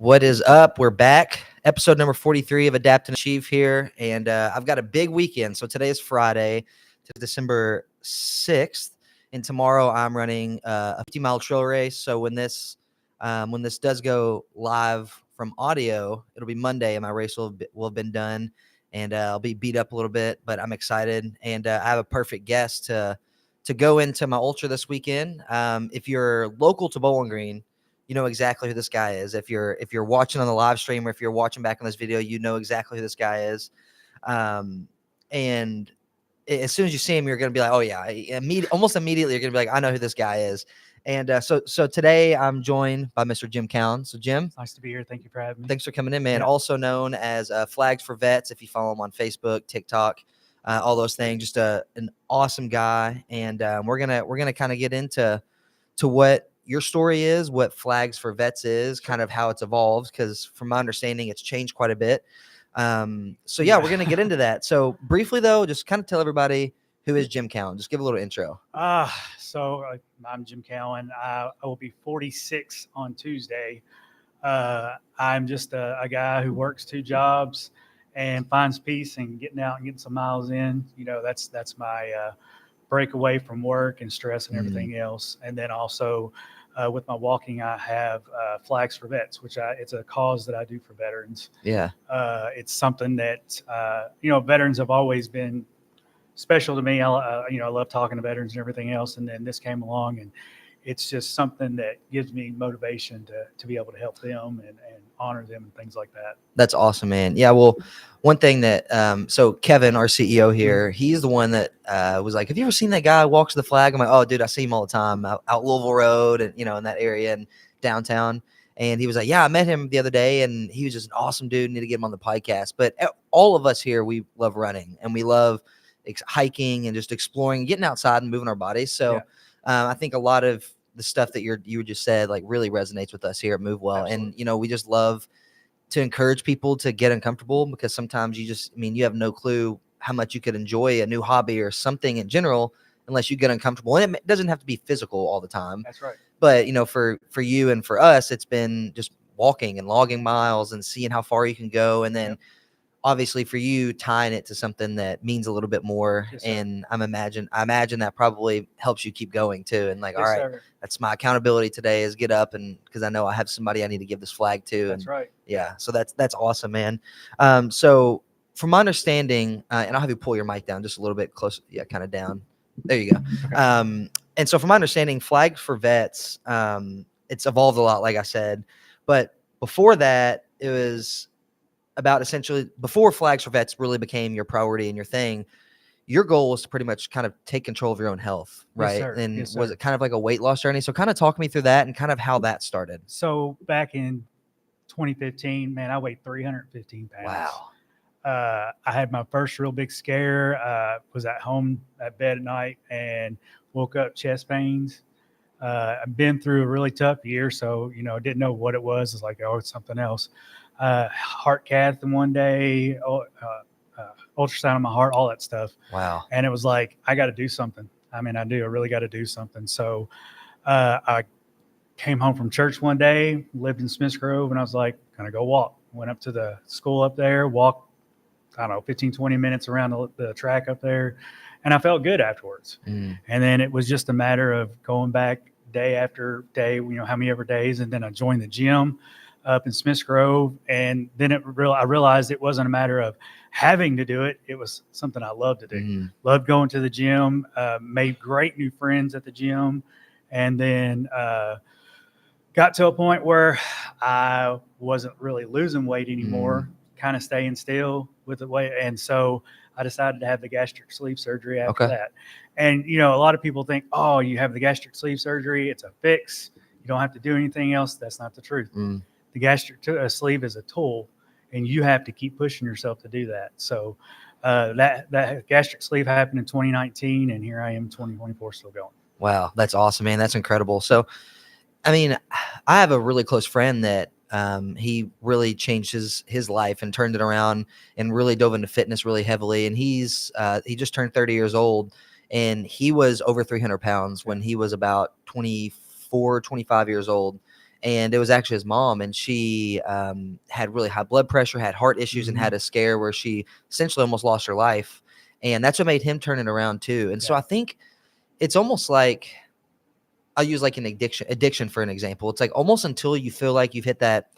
What is up? We're back. Episode number 43 of Adapt and Achieve here. And I've got a big weekend. So today is Friday, December 6th. And tomorrow I'm running a 50-mile trail race. So when this does go live from audio, it'll be Monday and my race will have been done. And I'll be beat up a little bit, but I'm excited. And I have a perfect guest to go into my ultra this weekend. If you're local to Bowling Green, you know exactly who this guy is. If you're watching on the live stream or if you're watching back on this video, you know exactly who this guy is. And as soon as you see him, you're going to be like, oh yeah, almost immediately you're going to be like, I know who this guy is. And so today I'm joined by Mr. Jim Keown. So Jim, nice to be here. Thank you for having me. Thanks for coming in, man. Yeah. Also known as Flags for Vets. If you follow him on Facebook, TikTok, all those things, just an awesome guy. And we're gonna kind of get into what your story is, what Flags for Vets is, kind of how it's evolved, because from my understanding, it's changed quite a bit. So yeah, we're gonna get into that. So briefly though, just kind of tell everybody who is Jim Keown. Just give a little intro. So I'm Jim Keown. I will be 46 on Tuesday. I'm just a guy who works 2 jobs and finds peace and getting out and getting some miles in. You know, that's my break away from work and stress and everything else. And then also with my walking, I have Flags for Vets, which it's a cause that I do for veterans. Yeah. It's something that, veterans have always been special to me. I love talking to veterans and everything else. And then this came along, and it's just something that gives me motivation to be able to help them and honor them and things like that. That's awesome, man. Yeah. Well, one thing that, so Kevin, our CEO here, he's the one that was like, have you ever seen that guy who walks the flag? I'm like, oh dude, I see him all the time out Louisville Road and, in that area and downtown. And he was like, yeah, I met him the other day and he was just an awesome dude. Need to get him on the podcast. But all of us here, we love running and we love hiking and just exploring, getting outside and moving our bodies. So I think a lot of the stuff that you just said like really resonates with us here at Move Well. Absolutely. And we just love to encourage people to get uncomfortable, because sometimes you have no clue how much you could enjoy a new hobby or something in general unless you get uncomfortable. And it doesn't have to be physical all the time. That's right. But for you and for us, it's been just walking and logging miles and seeing how far you can go, and then obviously for you tying it to something that means a little bit more. Yes, and I imagine that probably helps you keep going too. And like, Yes, all right, sir. that's my accountability today, is get up, and because I know I have somebody I need to give this flag to. That's right. Yeah. So that's awesome, man. So from my understanding, and I'll have you pull your mic down just a little bit closer. Yeah. Kind of down. There you go. Okay. And so from my understanding, Flags for Vets, it's evolved a lot, like I said, but before that, it was about essentially before Flags for Vets really became your priority and your thing. Your goal was to pretty much kind of take control of your own health, right? Yes, sir. And Yes, was sir. it kind of like a weight loss journey? So kind of talk me through that and kind of how that started. So back in 2015, man, I weighed 315 pounds. Wow. I had my first real big scare. Was at home at bed at night and woke up chest pains. I've been through a really tough year, so didn't know what it was. It's like, oh, it's something else. Heart cath in one day, ultrasound on my heart, all that stuff. Wow. And it was like, I got to do something. I really got to do something. So I came home from church one day, lived in Smiths Grove, and I was like, gonna go walk. Went up to the school up there, walked, 15, 20 minutes around the track up there. And I felt good afterwards. And then it was just a matter of going back day after day, how many ever days. And then I joined the gym up in Smiths Grove. And then I realized it wasn't a matter of having to do it. It was something I loved to do. Loved going to the gym, made great new friends at the gym. And then got to a point where I wasn't really losing weight anymore, kind of staying still with the weight. And so I decided to have the gastric sleeve surgery after that. And, a lot of people think, oh, you have the gastric sleeve surgery, it's a fix, you don't have to do anything else. That's not the truth. The gastric sleeve is a tool, and you have to keep pushing yourself to do that. So that gastric sleeve happened in 2019, and here I am 2024 still going. Wow. That's awesome, man. That's incredible. So, I have a really close friend that he really changed his life and turned it around and really dove into fitness really heavily. And he just turned 30 years old, and he was over 300 pounds when he was about 24, 25 years old. and it was actually his mom, and she had really high blood pressure, had heart issues, and had a scare where she essentially almost lost her life. And that's what made him turn it around too. And so I think it's almost like, I'll use like an addiction for an example. It's like almost until you feel like you've hit that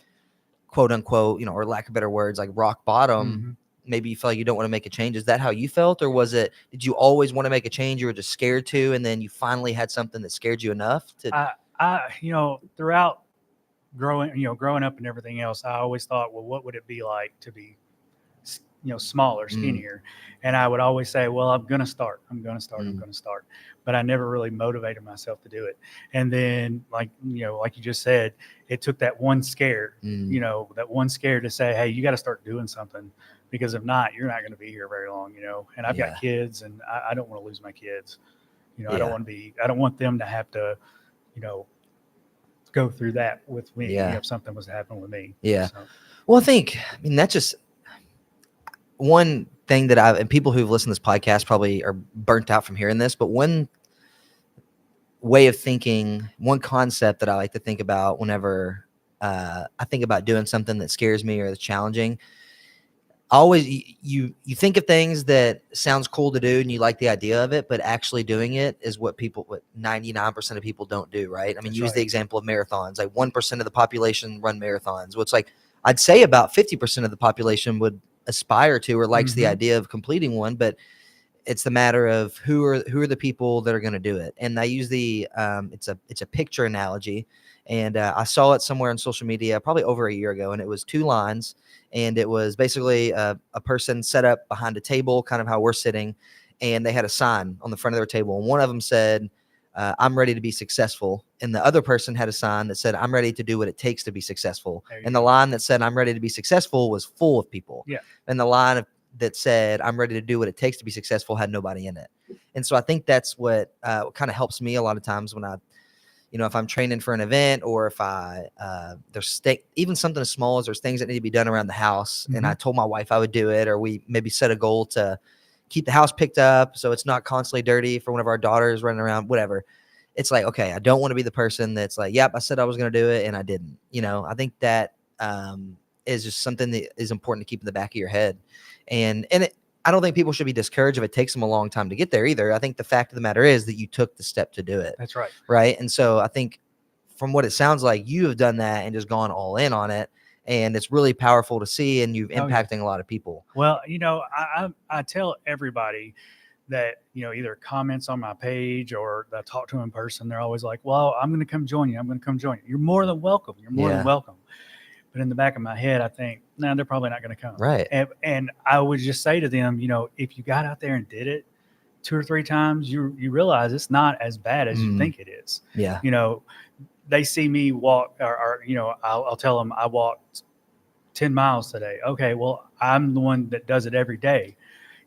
quote unquote, or lack of better words, like rock bottom, maybe you feel like you don't want to make a change. Is that how you felt? Or did you always want to make a change? You were just scared to, and then you finally had something that scared you enough to? Throughout growing up and everything else, I always thought, well, what would it be like to be, smaller, skinnier? And I would always say, well, I'm going to start. But I never really motivated myself to do it. And then like you just said, it took that one scare, to say, hey, you got to start doing something, because if not, you're not going to be here very long, and I've got kids, and I don't want to lose my kids. I don't want them to have to, go through that with me if something was to happen with me. Yeah. So. Well, that's just one thing that and people who've listened to this podcast probably are burnt out from hearing this, but one way of thinking, one concept that I like to think about whenever I think about doing something that scares me or that's challenging, always you think of things that sounds cool to do and you like the idea of it, but actually doing it is what 99% of people don't do, right? I mean, use the example of marathons. Like 1% of the population run marathons. Well, it's like I'd say about 50% of the population would aspire to or likes the idea of completing one, but it's the matter of who are the people that are going to do it. And I use it's a picture analogy, and I saw it somewhere on social media probably over a year ago, and it was two lines, and it was basically a person set up behind a table, kind of how we're sitting, and they had a sign on the front of their table, and one of them said, I'm ready to be successful. And the other person had a sign that said, I'm ready to do what it takes to be successful. And the line that said, I'm ready to be successful was full of people. Yeah. And the line that said, I'm ready to do what it takes to be successful had nobody in it. And so I think that's what kind of helps me a lot of times when I, if I'm training for an event, or if there's even something as small as there's things that need to be done around the house. And I told my wife I would do it, or we maybe set a goal to keep the house picked up so it's not constantly dirty for one of our daughters running around, whatever. It's like, okay, I don't want to be the person that's like, yep, I said I was going to do it and I didn't. I think that is just something that is important to keep in the back of your head. And I don't think people should be discouraged if it takes them a long time to get there either. I think the fact of the matter is that you took the step to do it. That's right. Right. And so I think from what it sounds like, you have done that and just gone all in on it. And it's really powerful to see, and you're impacting a lot of people. Well, I tell everybody that, either comments on my page or I talk to them in person, they're always like, well, I'm going to come join you. I'm going to come join you. You're more than welcome. You're more than welcome. But in the back of my head, I think, no, they're probably not going to come. Right. And I would just say to them, if you got out there and did it 2 or 3 times, you realize it's not as bad as you think it is. Yeah. They see me walk, or I'll tell them I walked 10 miles today. Okay, well, I'm the one that does it every day.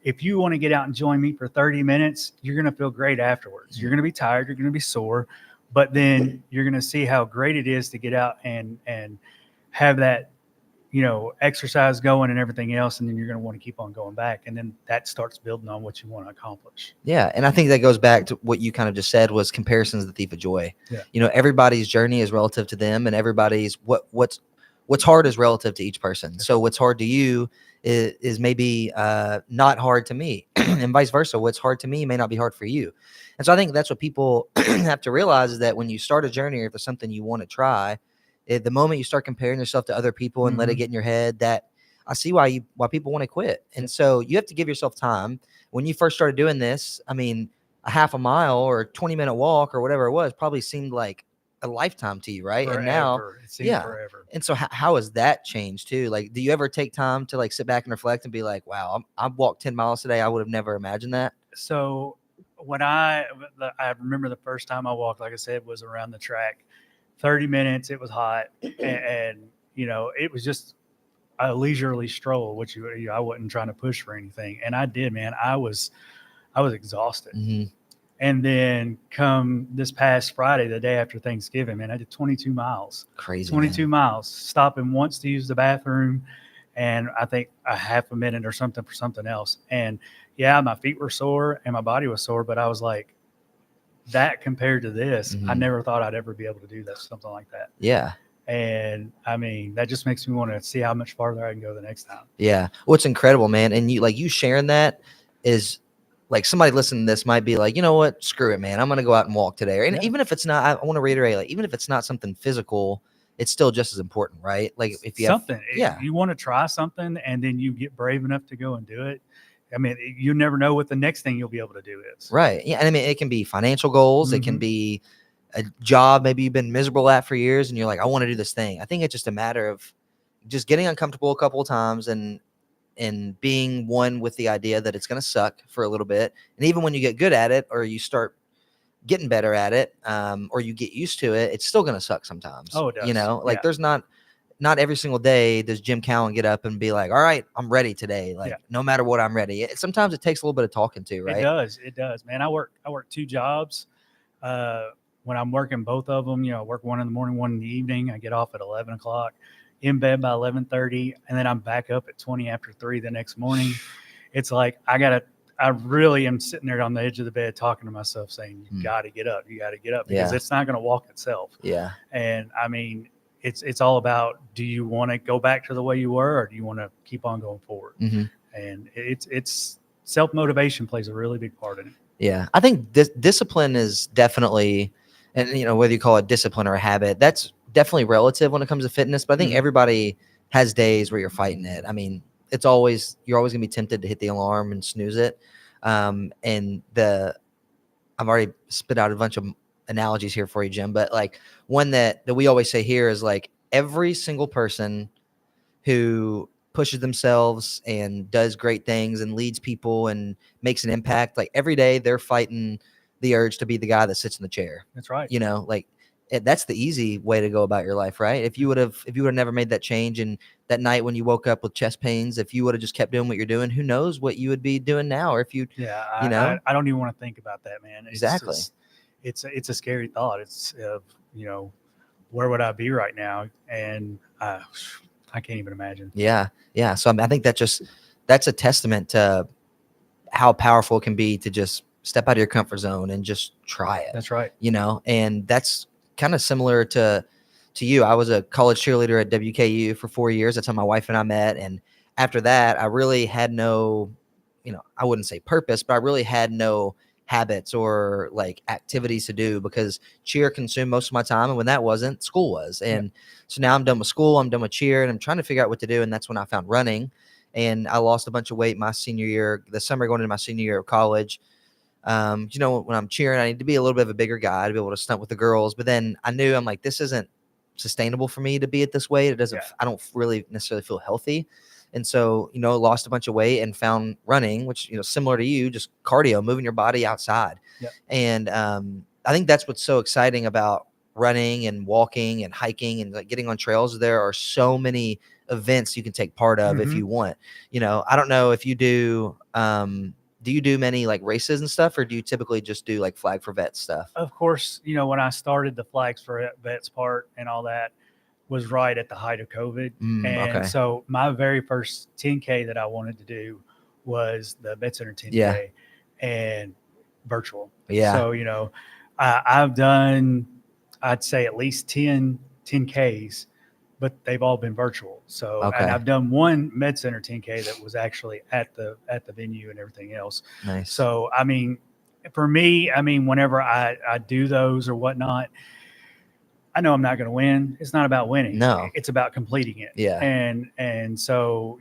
If you want to get out and join me for 30 minutes, you're going to feel great afterwards. You're going to be tired. You're going to be sore. But then you're going to see how great it is to get out and have that, exercise going and everything else. And then you're going to want to keep on going back. And then that starts building on what you want to accomplish. Yeah. And I think that goes back to what you kind of just said, was comparison is the thief of joy. Yeah. Everybody's journey is relative to them, and everybody's what's hard is relative to each person. So what's hard to you is maybe not hard to me, and vice versa. What's hard to me may not be hard for you. And so I think that's what people have to realize, is that when you start a journey, or if there's something you want to try, the moment you start comparing yourself to other people and let it get in your head, that I see why people want to quit. And so you have to give yourself time. When you first started doing this, I mean, a half a mile or a 20-minute walk or whatever it was probably seemed like a lifetime to you, right? Forever. And now, it seems forever. And so how has that changed too? Like, do you ever take time to like sit back and reflect and be like, wow, I've walked 10 miles today. I would have never imagined that. So when I remember the first time I walked, like I said, was around the track. 30 minutes. It was hot, and it was just a leisurely stroll, which I wasn't trying to push for anything. And I did, man. I was exhausted. And then come this past Friday, the day after Thanksgiving, man, I did 22 miles. Crazy. 22 miles, stopping once to use the bathroom, and I think a half a minute or something for something else. And yeah, my feet were sore and my body was sore, but I was like, that compared to this, I never thought I'd ever be able to do that, something like that. Yeah. And I mean, that just makes me want to see how much farther I can go the next time. Yeah. What's incredible, man. And you sharing that is like somebody listening to this might be like, you know what? Screw it, man. I'm going to go out and walk today. And Yeah. even if it's not, I want to reiterate, like, even if it's not something physical, it's still just as important, right? Like if you something, yeah, you want to try something and then you get brave enough to go and do it. I mean, you never know what the next thing you'll be able to do is. right. Yeah. And I mean, it can be financial goals. It can be a job maybe you've been miserable at for years and you're like, I want to do this thing. I think it's just a matter of just getting uncomfortable a couple of times and being one with the idea that it's going to suck for a little bit. And even when you get good at it or you start getting better at it, or you get used to it, it's still going to suck sometimes. Oh, it does. You know, like Yeah. there's not every single day does Jim Keown get up and be like, all right, I'm ready today. Like no matter what, I'm ready. Sometimes it takes a little bit of talking to, right? It does, man. I work 2 jobs. When I'm working both of them, I work one in the morning, one in the evening. I get off at 11 o'clock, in bed by 11:30, and then I'm back up at 20 after 3 the next morning. It's like I really am sitting there on the edge of the bed talking to myself saying, you got to get up, because it's not going to walk itself. Yeah. And I mean, it's all about, do you want to go back to the way you were, or do you want to keep on going forward? And it's self-motivation plays a really big part in it. Yeah. I think discipline is definitely, and whether you call it discipline or a habit, that's definitely relative when it comes to fitness. But I think everybody has days where you're fighting it. I mean, you're always going to be tempted to hit the alarm and snooze it. And I've already spit out a bunch of analogies here for you, Jim, but like one that we always say here is like every single person who pushes themselves and does great things and leads people and makes an impact, like every day they're fighting the urge to be the guy that sits in the chair. That's right. That's the easy way to go about your life, right? If you would have never made that change, and that night when you woke up with chest pains, if you would have just kept doing what you're doing, who knows what you would be doing now? Or if I don't even want to think about that, man. Exactly. It's a scary thought. It's where would I be right now? And I can't even imagine. Yeah. So I think that's a testament to how powerful it can be to just step out of your comfort zone and just try it. That's right. And that's kind of similar to you. I was a college cheerleader at WKU for 4 years. That's how my wife and I met. And after that, I really had no, I wouldn't say purpose, but I really had no habits or like activities to do because cheer consumed most of my time. And when that wasn't, school was. And so now I'm done with school, I'm done with cheer, and I'm trying to figure out what to do. And that's when I found running. And I lost a bunch of weight my senior year, the summer going into my senior year of college. When I'm cheering, I need to be a little bit of a bigger guy to be able to stunt with the girls. But then I knew, I'm like, this isn't sustainable for me to be at this weight. It doesn't, I don't really necessarily feel healthy. And so, lost a bunch of weight and found running, which, similar to you, just cardio, moving your body outside. Yep. And I think that's what's so exciting about running and walking and hiking and like getting on trails. There are so many events you can take part of if you want. I don't know if you do you do many like races and stuff, or do you typically just do like Flag for Vets stuff? Of course, when I started the Flags for Vets part and all that was right at the height of COVID. So my very first 10K that I wanted to do was the Vet Center 10K and virtual. Yeah. So, I've done, I'd say at least 10Ks, but they've all been virtual. So, and I've done one Med Center 10K that was actually at the venue and everything else. Nice. So, I mean, for me, whenever I do those or whatnot, I know I'm not going to win. It's not about winning. No, it's about completing it. Yeah. And so,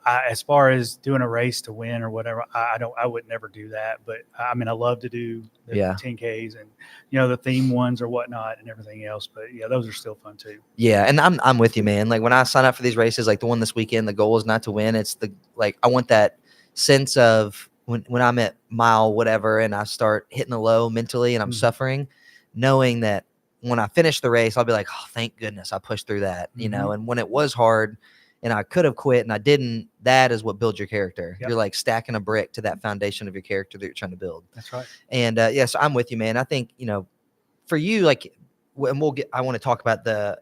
as far as doing a race to win or whatever, I would never do that. But I love to do the 10Ks and, the theme ones or whatnot and everything else. But those are still fun too. Yeah. And I'm with you, man. Like when I sign up for these races, like the one this weekend, the goal is not to win. It's I want that sense of when I'm at mile, whatever, and I start hitting the low mentally and I'm suffering, knowing that when I finish the race, I'll be like, oh, thank goodness I pushed through that, and when it was hard and I could have quit and I didn't, that is what builds your character. Yep. You're like stacking a brick to that foundation of your character that you're trying to build. That's right. And so I'm with you, man. I think, for you, like, and I want to talk about the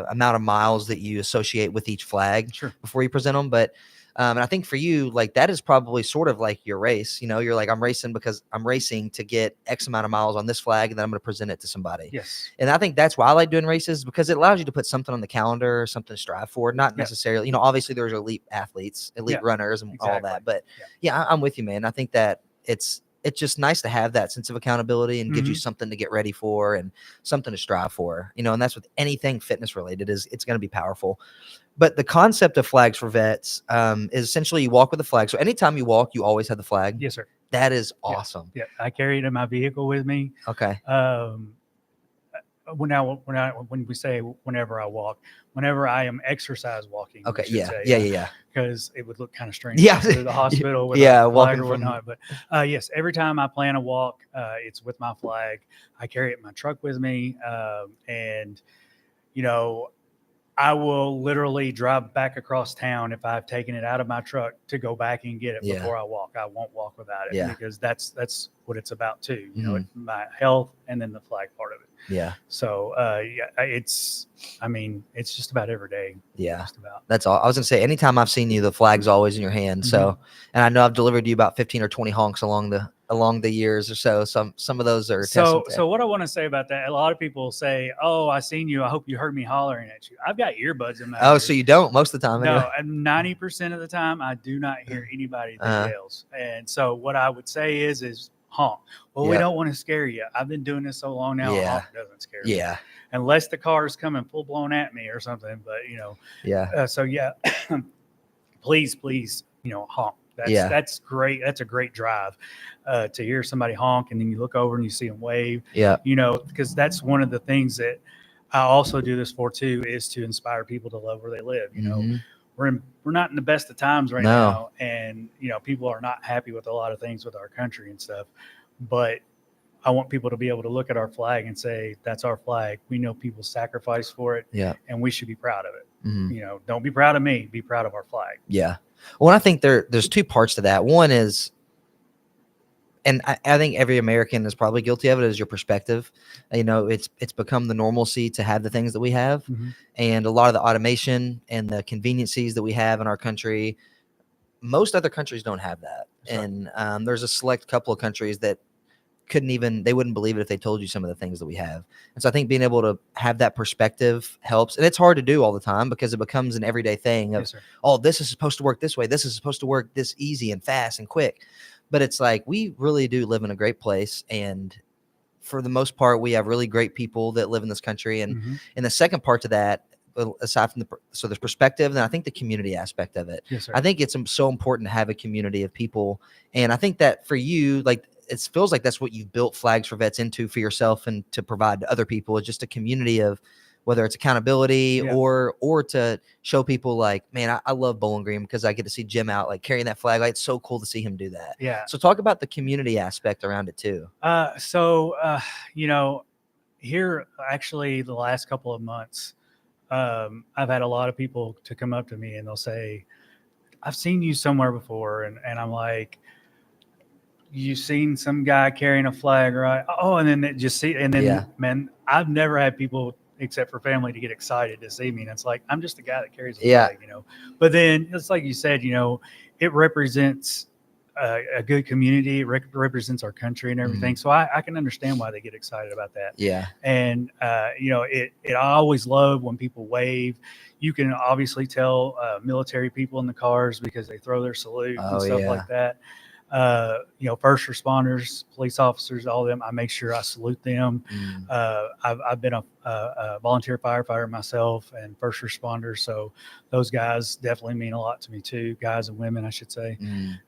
amount of miles that you associate with each flag before you present them. But And I think for you, like that is probably sort of like your race. You're like, I'm racing because I'm racing to get X amount of miles on this flag, and then I'm going to present it to somebody. Yes. And I think that's why I like doing races, because it allows you to put something on the calendar or something to strive for. Not necessarily, obviously there's elite athletes, elite runners, and all that. But I'm with you, man. I think that it's just nice to have that sense of accountability and gives you something to get ready for and something to strive for, and that's with anything fitness related. It's going to be powerful. But the concept of flags for vets is essentially you walk with a flag. So anytime you walk, you always have the flag. Yes, sir. That is awesome. Yeah, I carry it in my vehicle with me. Okay. When we say whenever I walk, whenever I am exercise walking. Okay. Say, Yeah. Because it would look kind of strange. Yeah. To the hospital with a flag or walking whatnot. But yes, every time I plan a walk, it's with my flag. I carry it in my truck with me, and I will literally drive back across town if I've taken it out of my truck to go back and get it before I walk. I won't walk without it because that's what it's about too. My health and then the flag part of it. Yeah. So it's just about every day. Yeah. Just about. That's all. I was gonna say, anytime I've seen you, the flag's always in your hand. So, and I know I've delivered you about 15 or 20 honks along the years or so. Some of those are so what I want to say about that, a lot of people say, "Oh, I seen you. I hope you heard me hollering at you." I've got earbuds in my ears. So you don't most of the time? No, and 90% of the time I do not hear anybody that yells. And so what I would say is honk. Well, we don't want to scare you. I've been doing this so long now. Honk doesn't scare me. Yeah. Unless the car is coming full blown at me or something, but please, honk. That's great. That's a great drive to hear somebody honk, and then you look over and you see them wave. Yeah. Because that's one of the things that I also do this for too, is to inspire people to love where they live. We're not in the best of times right now, and people are not happy with a lot of things with our country and stuff. But I want people to be able to look at our flag and say, "That's our flag. We know people sacrifice for it, and we should be proud of it." Don't be proud of me. Be proud of our flag. Yeah. Well, I think there's two parts to that. One is, and I think every American is probably guilty of it, is your perspective. It's become the normalcy to have the things that we have, and a lot of the automation and the conveniencies that we have in our country. Most other countries don't have that, and there's a select couple of countries that they wouldn't believe it if they told you some of the things that we have. And so I think being able to have that perspective helps. And it's hard to do all the time because it becomes an everyday thing of, this is supposed to work this way. This is supposed to work this easy and fast and quick. But it's like, we really do live in a great place. And for the most part, we have really great people that live in this country. And the second part to that, aside from there's perspective, and I think the community aspect of it. I think it's so important to have a community of people. And I think that for you, like, it feels like that's what you've built Flags for Vets into for yourself and to provide to other people, is just a community of, whether it's accountability or to show people like, man, I love Bowling Green because I get to see Jim out like carrying that flag. Like, it's so cool to see him do that. Yeah. So talk about the community aspect around it too. Here actually the last couple of months, I've had a lot of people to come up to me and they'll say, "I've seen you somewhere before," and I'm like, "You seen some guy carrying a flag, right?" Oh, and then man, I've never had people except for family to get excited to see me, and it's like, I'm just a guy that carries a flag, But then it's like you said, it represents a good community. It represents our country and everything. So I can understand why they get excited about that. Yeah. And I always love when people wave. You can obviously tell military people in the cars because they throw their salute and stuff like that. First responders, police officers, all of them, I make sure I salute them. I've been a volunteer firefighter myself and first responder. So those guys definitely mean a lot to me too, guys and women, I should say.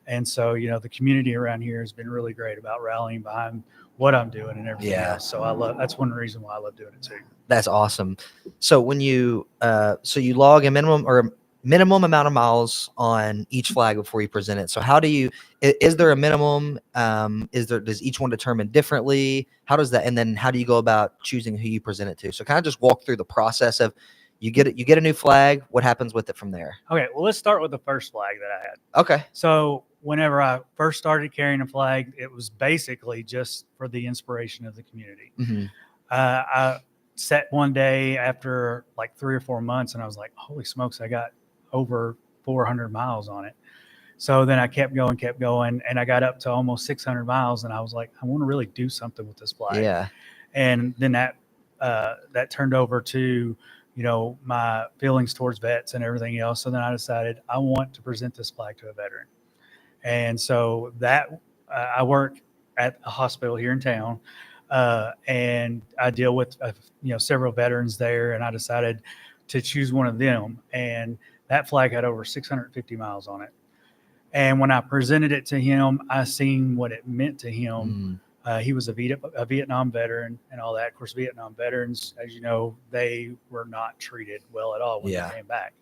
And so, the community around here has been really great about rallying behind what I'm doing and everything else. So that's one reason why I love doing it too. That's awesome. So when you log a minimum amount of miles on each flag before you present it. So how do you, is there a minimum? Does each one determine differently? How does that, and then how do you go about choosing who you present it to? So kind of just walk through the process of, you get a new flag. What happens with it from there? Okay. Well, let's start with the first flag that I had. Okay. So whenever I first started carrying a flag, it was basically just for the inspiration of the community. I sat one day after like 3 or 4 months and I was like, holy smokes, I got over 400 miles on it. So then I kept going, and I got up to almost 600 miles, and I was like, I want to really do something with this flag. Yeah. And then that turned over to, my feelings towards vets and everything else. So then I decided I want to present this flag to a veteran. And so that I work at a hospital here in town, and I deal with several veterans there, and I decided to choose one of them. And that flag had over 650 miles on it. And when I presented it to him, I seen what it meant to him. He was a Vietnam veteran and all that. Of course, Vietnam veterans, as you know, they were not treated well at all when they came back.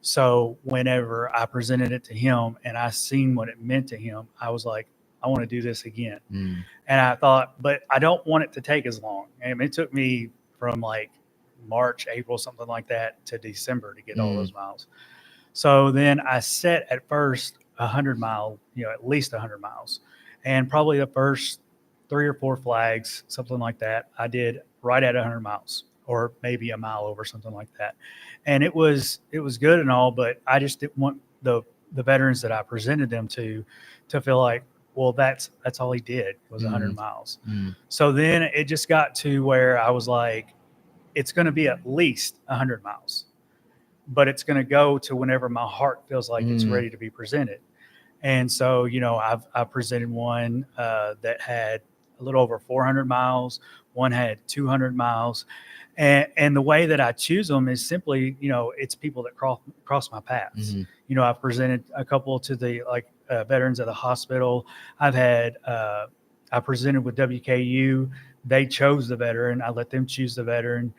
So whenever I presented it to him and I seen what it meant to him, I was like, I want to do this again. And I thought, but I don't want it to take as long. And it took me from like March, April, something like that, to December to get all those miles. So then I set at first 100 mile, at least 100 miles. And probably the first 3 or 4 flags, something like that, I did right at 100 miles, or maybe a mile over, something like that. And it was good and all, but I just didn't want the veterans that I presented them to feel like, well, that's all he did was 100 miles. So then it just got to where I was like, it's going to be at least 100 miles, but it's going to go to whenever my heart feels like it's ready to be presented. And so, I've presented one that had a little over 400 miles. One had 200 miles. And the way that I choose them is simply, it's people that cross my paths. I've presented a couple to the veterans at the hospital. I presented with WKU. They chose the veteran. I let them choose the veteran.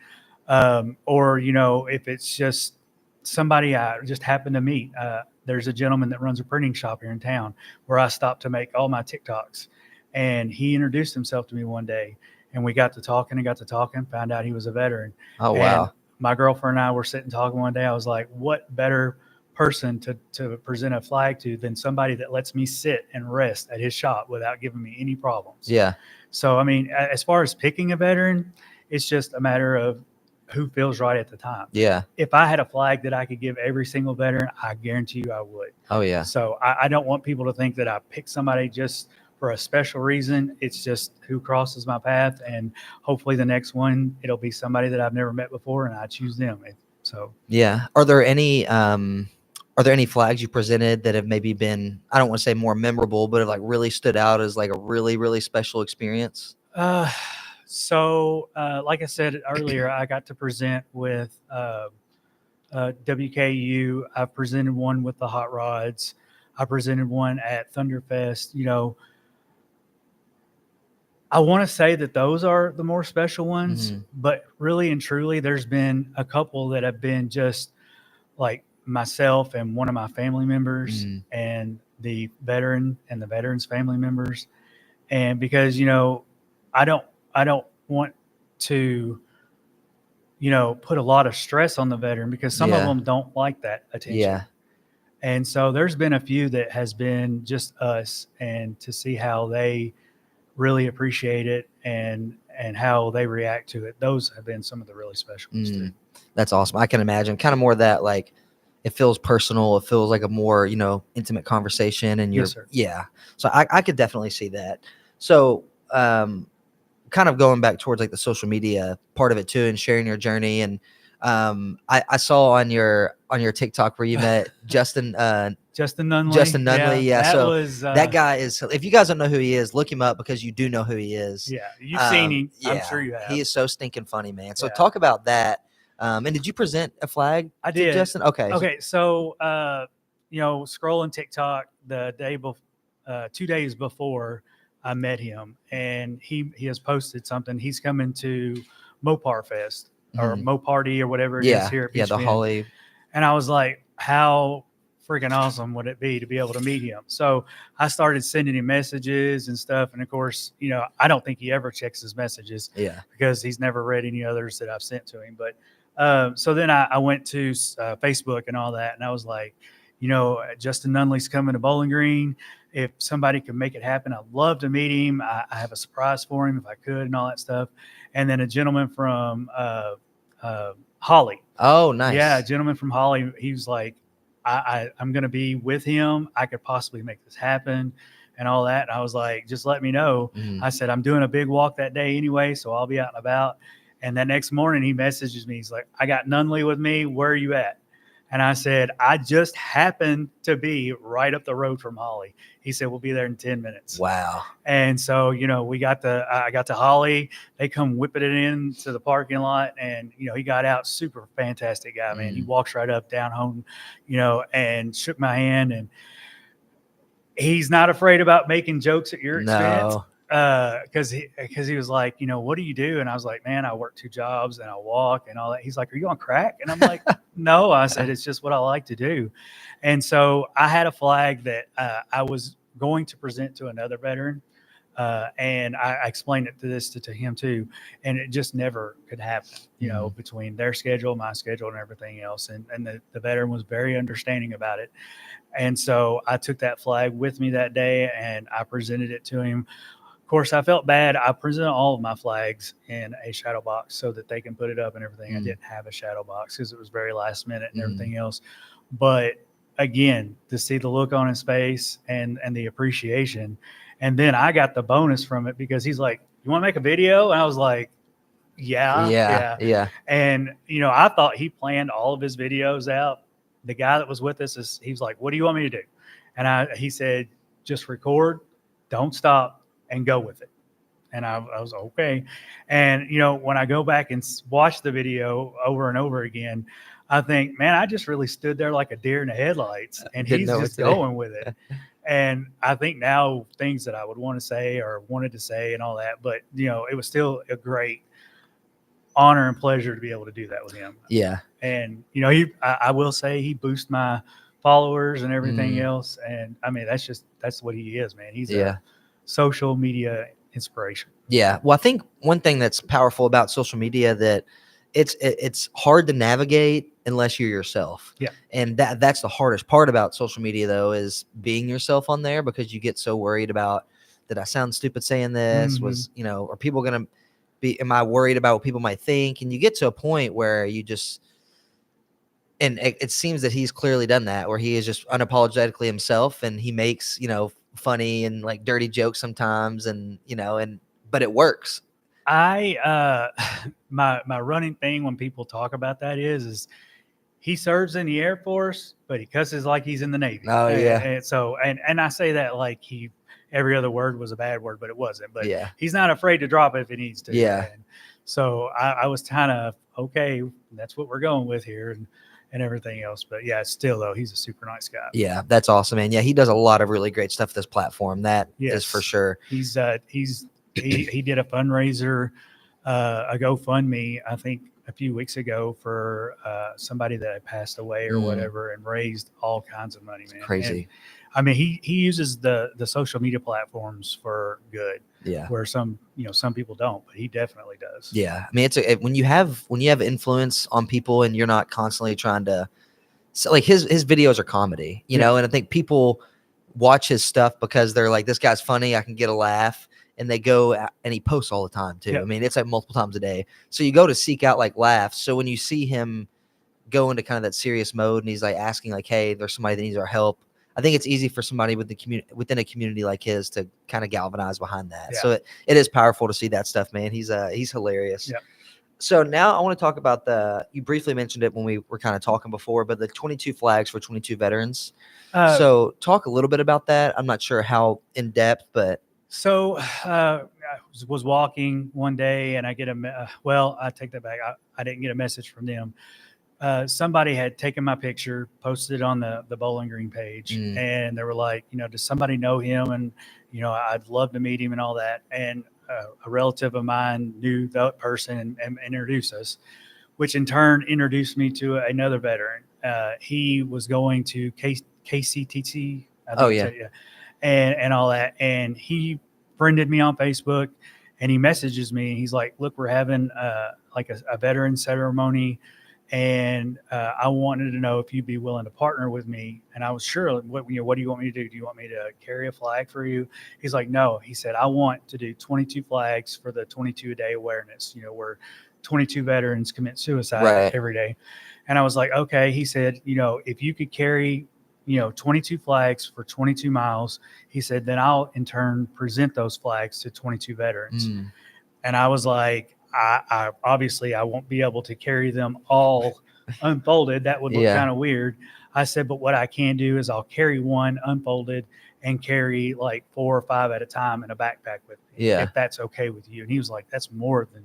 Or, if it's just somebody I just happened to meet. There's a gentleman that runs a printing shop here in town where I stopped to make all my TikToks. And he introduced himself to me one day. And we got to talking, found out he was a veteran. Oh, wow. And my girlfriend and I were sitting talking one day. I was like, what better person to present a flag to than somebody that lets me sit and rest at his shop without giving me any problems? Yeah. So, I mean, as far as picking a veteran, it's just a matter of who feels right at the time. Yeah. If I had a flag that I could give every single veteran, I guarantee you I would. Oh, yeah. So I don't want people to think that I pick somebody just for a special reason. It's just who crosses my path, and hopefully the next one, it'll be somebody that I've never met before, and I choose them. So yeah. Are there any flags you presented that have maybe been, I don't want to say more memorable, but have like really stood out as like a really, really special experience? So like I said earlier, I got to present with WKU. I've presented one with the Hot Rods. I presented one at Thunderfest. I want to say that those are the more special ones, but really and truly, there's been a couple that have been just like myself and one of my family members and the veteran and the veteran's family members. And because, I don't want to, put a lot of stress on the veteran, because some of them don't like that attention. Yeah. And so there's been a few that has been just us, and to see how they really appreciate it and how they react to it. Those have been some of the really special ones too. That's awesome. I can imagine kind of more that like, it feels personal. It feels like a more, intimate conversation, and Yes, sir. Yeah. So I could definitely see that. So, kind of going back towards like the social media part of it too, and sharing your journey. And I saw on your TikTok where you met Justin Nunley. Yeah. That was that guy is, if you guys don't know who he is, look him up, because you do know who he is. Yeah. You've seen him. Yeah, I'm sure you have. He is so stinking funny, man. So talk about that. And did you present a flag? I did, Justin. Okay. So, scrolling TikTok the day 2 days before I met him, and he has posted something. He's coming to Mopar Fest or Mo Party or whatever it is here at Beach the Bend. Holly. And I was like, how freaking awesome would it be to be able to meet him? So I started sending him messages and stuff. And of course, I don't think he ever checks his messages, because he's never read any others that I've sent to him. But so then I went to Facebook and all that, and I was like, Justin Nunley's coming to Bowling Green. If somebody could make it happen, I'd love to meet him. I have a surprise for him if I could, and all that stuff. And then a gentleman from Holly. Oh, nice. Yeah, a gentleman from Holly. He was like, I'm going to be with him. I could possibly make this happen and all that. And I was like, just let me know. I said, I'm doing a big walk that day anyway, so I'll be out and about. And that next morning he messages me. He's like, I got Nunley with me. Where are you at? And I said, I just happened to be right up the road from Holly. He said, we'll be there in 10 minutes. Wow. And so, I got to Holly. They come whipping it into the parking lot. And, he got out, super fantastic guy, man. He walks right up, down home, and shook my hand. And he's not afraid about making jokes at your expense. Because he was like, what do you do? And I was like, man, I work 2 jobs and I walk and all that. He's like, are you on crack? And I'm like, no. I said, it's just what I like to do. And so I had a flag that I was going to present to another veteran. And I explained it to him too. And it just never could happen, between their schedule, my schedule, and everything else. And the veteran was very understanding about it. And so I took that flag with me that day and I presented it to him. Of course, I felt bad. I presented all of my flags in a shadow box so that they can put it up and everything. I didn't have a shadow box because it was very last minute and everything else. But again, to see the look on his face and the appreciation. And then I got the bonus from it because he's like, you want to make a video? And I was like, yeah. And, I thought he planned all of his videos out. The guy that was with us, he was like, what do you want me to do? And he said, just record, don't stop, and go with it. And I was okay. And, when I go back and watch the video over and over again, I think, man, I just really stood there like a deer in the headlights, and he's just going with it. And I think now things that I would want to say or wanted to say and all that, but, it was still a great honor and pleasure to be able to do that with him. Yeah. And, I will say he boosted my followers and everything else. And I mean, that's what he is, man. He's a social media inspiration. Yeah. Well, I think one thing that's powerful about social media that it's hard to navigate unless you're yourself. Yeah. And that's the hardest part about social media though, is being yourself on there, because you get so worried about, did I sound stupid saying this? Was, are people going to am I worried about what people might think? And you get to a point where you just, and it seems that he's clearly done that, where he is just unapologetically himself, and he makes, funny and like dirty jokes sometimes, and but it works. My running thing when people talk about that is he serves in the Air Force, but he cusses like he's in the Navy. Oh yeah. And so I say that like every other word was a bad word, but it wasn't. But yeah, he's not afraid to drop it if he needs to. Yeah. And so I was kind of okay. That's what we're going with here. And everything else. But yeah, still though, he's a super nice guy. Yeah, that's awesome, man. Yeah, he does a lot of really great stuff with this platform. That is for sure. He did a fundraiser, a GoFundMe, I think a few weeks ago for somebody that had passed away or whatever, and raised all kinds of money, man. It's crazy. And, I mean, he uses the social media platforms for good. Yeah. Where some people don't, but he definitely does. Yeah. I mean, when you have influence on people and you're not constantly trying to, so like his videos are comedy, and I think people watch his stuff because they're like, this guy's funny, I can get a laugh. And they go and he posts all the time too. Yeah. I mean, it's like multiple times a day. So you go to seek out like laughs. So when you see him go into kind of that serious mode and he's like asking like, hey, there's somebody that needs our help, I think it's easy for somebody within a community like his to kind of galvanize behind that. Yeah. So it is powerful to see that stuff, man. He's hilarious. Yeah. So now I want to talk about you briefly mentioned it when we were kind of talking before, but the 22 flags for 22 veterans. So talk a little bit about that. I'm not sure how in depth, but. So I was walking one day and I get I take that back. I didn't get a message from them. Somebody had taken my picture, posted it on the Bowling Green page, and they were like, does somebody know him? And, I'd love to meet him and all that. And a relative of mine knew that person and introduced us, which in turn introduced me to another veteran. He was going to KCTC. And all that. And he friended me on Facebook, and he messages me and he's like, look, we're having like a veteran ceremony, and I wanted to know if you'd be willing to partner with me. And I was sure, what do you want me to do? Do you want me to carry a flag for you? He's like, no. He said, I want to do 22 flags for the 22 a day awareness, where 22 veterans commit suicide every day. And I was like, okay. He said, if you could carry, 22 flags for 22 miles, he said, then I'll in turn present those flags to 22 veterans. Mm. And I was like, I obviously I won't be able to carry them all unfolded. That would look kind of weird. I said, but what I can do is I'll carry one unfolded and carry like 4 or 5 at a time in a backpack with me, if that's okay with you. And he was like, that's more than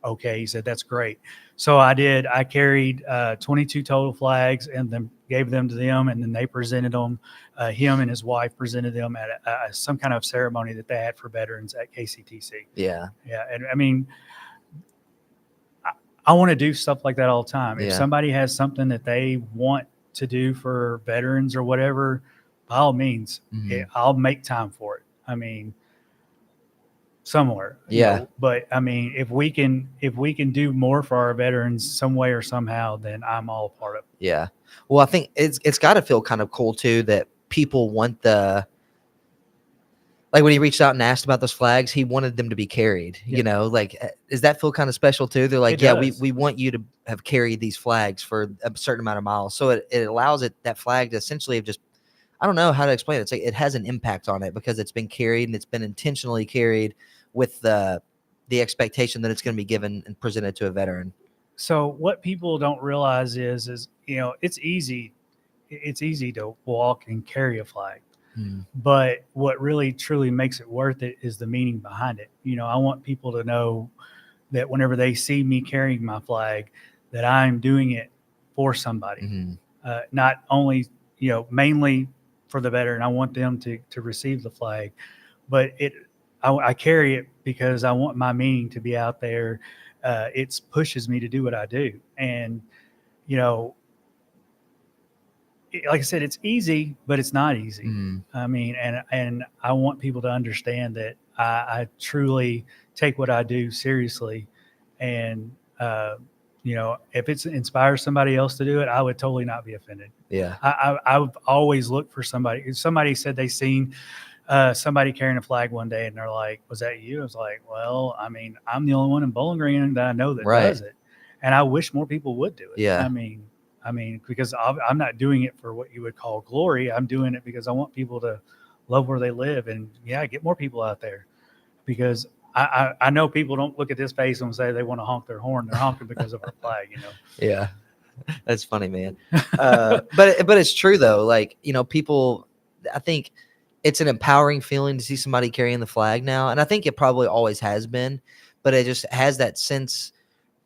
okay. He said, that's great. So I did. I carried 22 total flags and then gave them to them, and then they presented them. Him and his wife presented them at some kind of ceremony that they had for veterans at KCTC. Yeah. And I mean, I want to do stuff like that all the time. If somebody has something that they want to do for veterans or whatever, by all means, I'll make time for it. I mean, somewhere. But I mean, if we can do more for our veterans some way or somehow, then I'm all a part of it. Yeah. Well, I think it's got to feel kind of cool too that people want like when he reached out and asked about those flags, he wanted them to be carried, does that feel kind of special too? They're like, we want you to have carried these flags for a certain amount of miles. So it allows that flag to essentially just, I don't know how to explain it. It's like it has an impact on it because it's been carried and it's been intentionally carried with the expectation that it's going to be given and presented to a veteran. So what people don't realize is it's easy to walk and carry a flag. But what really truly makes it worth it is the meaning behind it. I want people to know that whenever they see me carrying my flag, that I'm doing it for somebody, not only, mainly for the veteran. I want them to receive the flag, but I carry it because I want my meaning to be out there. It pushes me to do what I do. And, like I said, it's easy, but it's not easy. I mean, and I want people to understand that I truly take what I do seriously. And, if it inspires somebody else to do it, I would totally not be offended. Yeah. I've always looked for somebody. If somebody said they seen somebody carrying a flag one day and they're like, was that you? I was like, well, I mean, I'm the only one in Bowling Green that I know that does it. And I wish more people would do it. Yeah. I mean, because I'm not doing it for what you would call glory. I'm doing it because I want people to love where they live and get more people out there, because I know people don't look at this face and say they want to honk their horn. They're honking because of our flag, Yeah. That's funny, man. But it's true though. Like, people, I think it's an empowering feeling to see somebody carrying the flag now. And I think it probably always has been, but it just has that sense.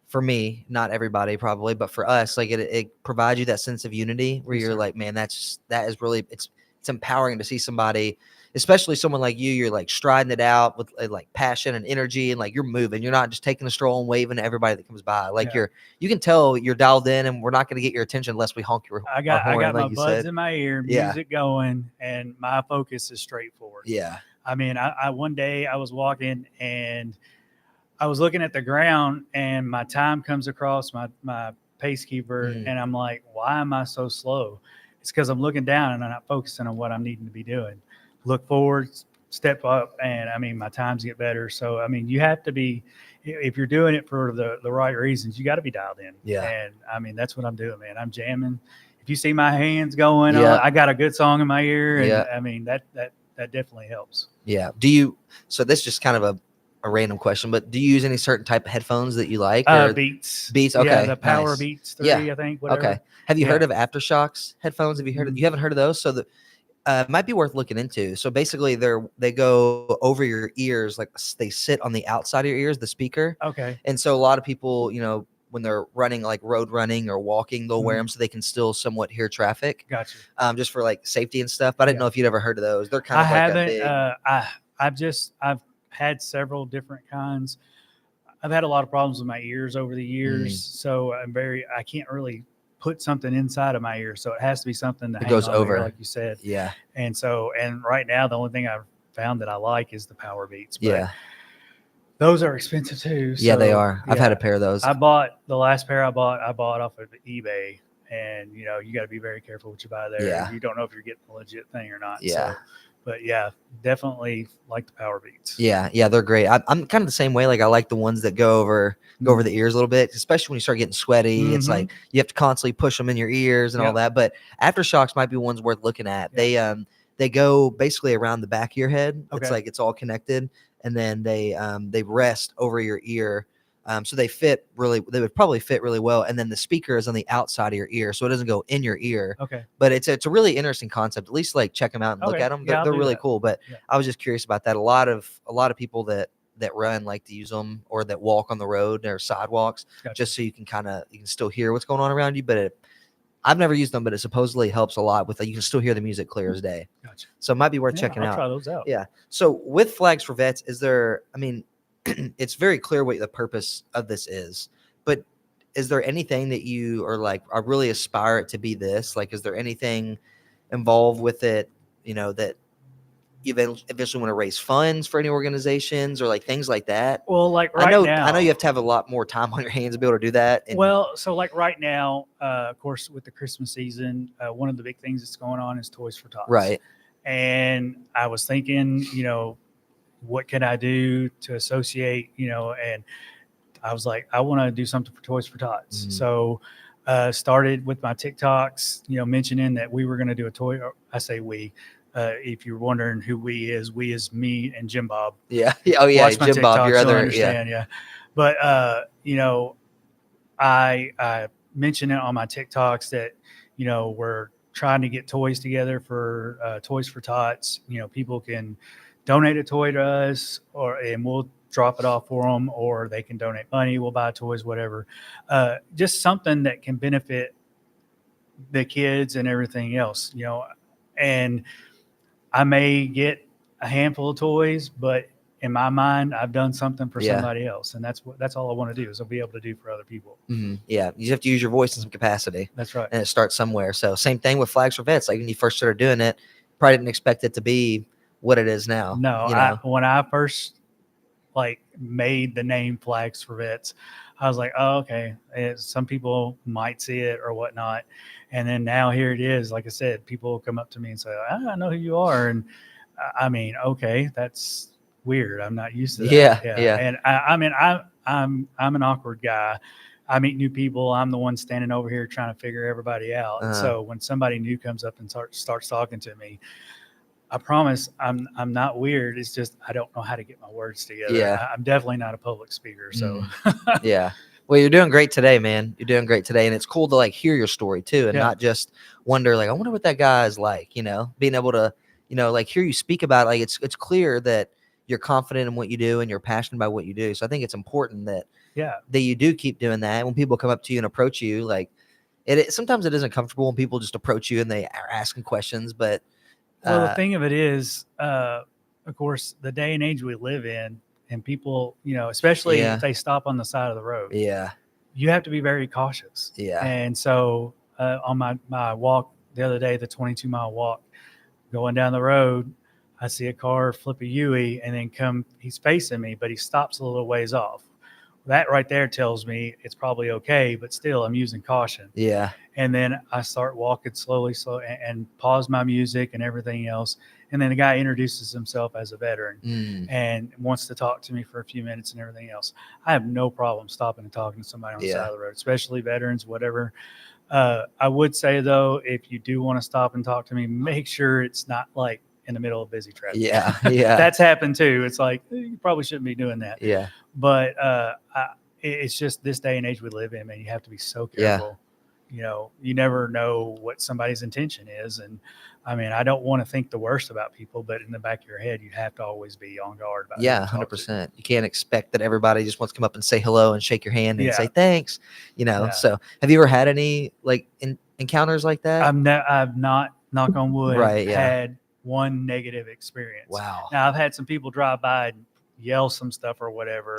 For me, not everybody probably, but for us, like it provides you that sense of unity where you're like, man, that is really, it's empowering to see somebody, especially someone like you. You're like striding it out with like passion and energy, and like you're moving. You're not just taking a stroll and waving to everybody that comes by. Like you can tell you're dialed in, and we're not going to get your attention unless we honk your horn. I got like my buds in my ear, music going, and my focus is straightforward. Yeah. I mean, I one day I was walking and I was looking at the ground, and my time comes across my pace keeper, and I'm like, why am I so slow? It's because I'm looking down and I'm not focusing on what I'm needing to be doing. Look forward, step up, and I mean, my times get better. So, I mean, you have to be, if you're doing it for the right reasons, you got to be dialed in. Yeah. And I mean, that's what I'm doing, man. I'm jamming. If you see my hands going, I got a good song in my ear. And I mean, that definitely helps. Yeah. So this is just kind of a random question, but do you use any certain type of headphones that you like? Beats. Okay. Yeah, the Power Beats 3, I think. Whatever. Okay. Have you heard of Aftershocks headphones? Have you heard? You haven't heard of those? So it might be worth looking into. So basically, they go over your ears, like they sit on the outside of your ears, the speaker. Okay. And so a lot of people, when they're running, like road running or walking, they'll wear them so they can still somewhat hear traffic. Gotcha. Just for like safety and stuff. But I didn't know if you'd ever heard of those. They're kind of I've had several different kinds. I've had a lot of problems with my ears over the years, so I can't really put something inside of my ear, so it has to be something that goes over, like you said. Yeah. And right now, the only thing I've found that I like is the Power Beats. But those are expensive too. So, yeah, they are. I've had a pair of those. The last pair I bought off of eBay, and you got to be very careful what you buy there. Yeah. You don't know if you're getting a legit thing or not. Yeah. So, but yeah, definitely like the power beats. Yeah, they're great. I'm kind of the same way. Like I like the ones that go over the ears a little bit, especially when you start getting sweaty. It's like you have to constantly push them in your ears and all that. But aftershocks might be ones worth looking at. They go basically around the back of your head. Okay. It's like it's all connected, and then they rest over your ear. So they would probably fit really well. And then the speaker is on the outside of your ear, so it doesn't go in your ear. Okay. But it's a really interesting concept. At least like check them out and look at them. Yeah, they're really that. cool. But I was just curious about that. A lot of people that run like to use them, or that walk on the road or sidewalks, just so you can still hear what's going on around you. But I've never used them, but it supposedly helps a lot with you can still hear the music clear as day. Gotcha. So it might be worth checking I'll out. try those out. Yeah. So with Flags for Vets, it's very clear what the purpose of this is, but is there anything that you are like, I really aspire it to be this? Like, is there anything involved with it, that you eventually want to raise funds for any organizations or like things like that? Well, like now, I know you have to have a lot more time on your hands to be able to do that. So like right now, of course, with the Christmas season, one of the big things that's going on is Toys for Tots. Right. And I was thinking, what can I do to associate, and I was like, I want to do something for Toys for Tots. Mm-hmm. So started with my TikToks, mentioning that we were going to do a toy. I say we. If you're wondering who we is me and Jim Bob. Yeah. Oh yeah. Watch my Jim TikToks, Bob, your other. Yeah. But I mentioned it on my TikToks that we're trying to get toys together for Toys for Tots. People can donate a toy to us, and we'll drop it off for them, or they can donate money. We'll buy toys, whatever. Just something that can benefit the kids and everything else, and I may get a handful of toys, but in my mind, I've done something for somebody else. And that's all I want to do, is I'll be able to do for other people. Mm-hmm. Yeah. You just have to use your voice in some capacity. That's right. And it starts somewhere. So same thing with Flags for Vets. Like when you first started doing it, probably didn't expect it to be what it is now. No, when I first made the name Flags for Vets, I was like, oh, okay. Some people might see it or whatnot. And then now here it is. Like I said, people come up to me and say, I know who you are. And okay, that's weird. I'm not used to that. Yeah. And I'm an awkward guy. I meet new people. I'm the one standing over here trying to figure everybody out. And so when somebody new comes up and starts talking to me, I promise I'm not weird. It's just I don't know how to get my words together. Yeah. I'm definitely not a public speaker. So yeah. Well, you're doing great today, man. You're doing great today. And it's cool to hear your story too, and not just wonder I wonder what that guy is like, being able to, hear you speak about it. It's clear that you're confident in what you do and you're passionate about what you do. So I think it's important that you do keep doing that. When people come up to you and approach you, sometimes it isn't comfortable when people just approach you and they are asking questions, but well, the thing of it is, of course, the day and age we live in, and people, especially if they stop on the side of the road, you have to be very cautious. Yeah. And so on my walk the other day, the 22-mile walk, going down the road, I see a car flip a U-ey and then he's facing me, but he stops a little ways off. That right there tells me it's probably okay, but still I'm using caution. Yeah. And then I start walking slowly, and pause my music and everything else. And then the guy introduces himself as a veteran and wants to talk to me for a few minutes and everything else. I have no problem stopping and talking to somebody on the side of the road, especially veterans, whatever. I would say, though, if you do want to stop and talk to me, make sure it's not in the middle of busy traffic. Yeah. That's happened too. It's you probably shouldn't be doing that. Yeah. But it's just this day and age we live in, man. You have to be so careful. You never know what somebody's intention is. And I don't want to think the worst about people, but in the back of your head, you have to always be on guard about 100%. You can't expect that everybody just wants to come up and say hello and shake your hand and say thanks, So have you ever had any encounters like that? I've not, knock on wood, had one negative experience. Wow. Now I've had some people drive by and yell some stuff or whatever,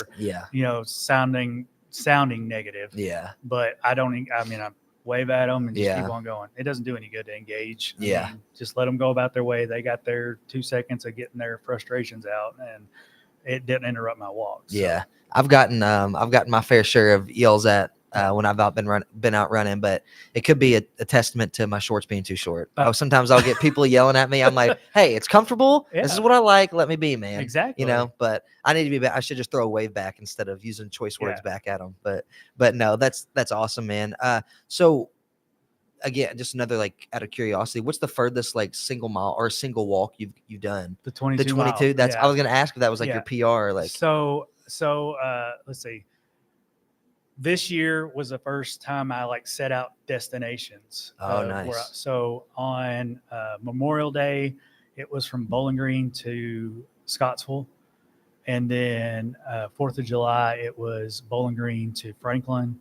sounding negative. Yeah. But I wave at them and just keep on going. It doesn't do any good to engage. Just let them go about their way. They got their 2 seconds of getting their frustrations out, and it didn't interrupt my walk. So. Yeah. I've gotten my fair share of yells at when I've been out running, but it could be a testament to my shorts being too short. Sometimes I'll get people yelling at me. I'm like, hey, it's comfortable. Yeah. This is what I like. Let me be, man. Exactly. But I need to be back. I should just throw a wave back instead of using choice words back at them. But no, that's awesome, man. So again, just another, like, out of curiosity, what's the furthest, like, single mile or single walk you've done? The 22. The 22. Miles. That's I was gonna ask if that was like your PR or like. So let's see. This year was the first time I like set out destinations. Oh, nice. So on Memorial Day, it was from Bowling Green to Scottsville. And then 4th of July, it was Bowling Green to Franklin.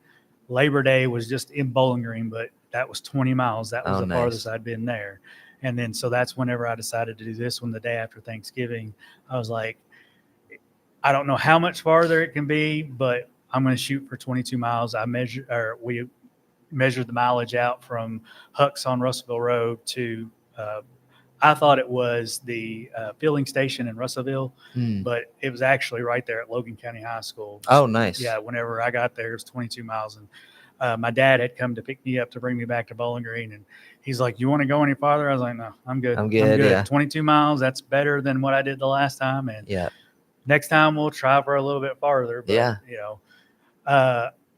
Labor Day was just in Bowling Green, but that was 20 miles. That was the farthest I'd been there. And then so that's whenever I decided to do this one the day after Thanksgiving. I was like, I don't know how much farther it can be, but I'm going to shoot for 22 miles. We measured the mileage out from Huck's on Russellville Road to, I thought it was the filling station in Russellville, but it was actually right there at Logan County High School. Oh, nice. Yeah. Whenever I got there, it was 22 miles. And my dad had come to pick me up to bring me back to Bowling Green. And he's like, you want to go any farther? I was like, no, I'm good. I'm good. Yeah. 22 miles. That's better than what I did the last time. And next time we'll try for a little bit farther. But,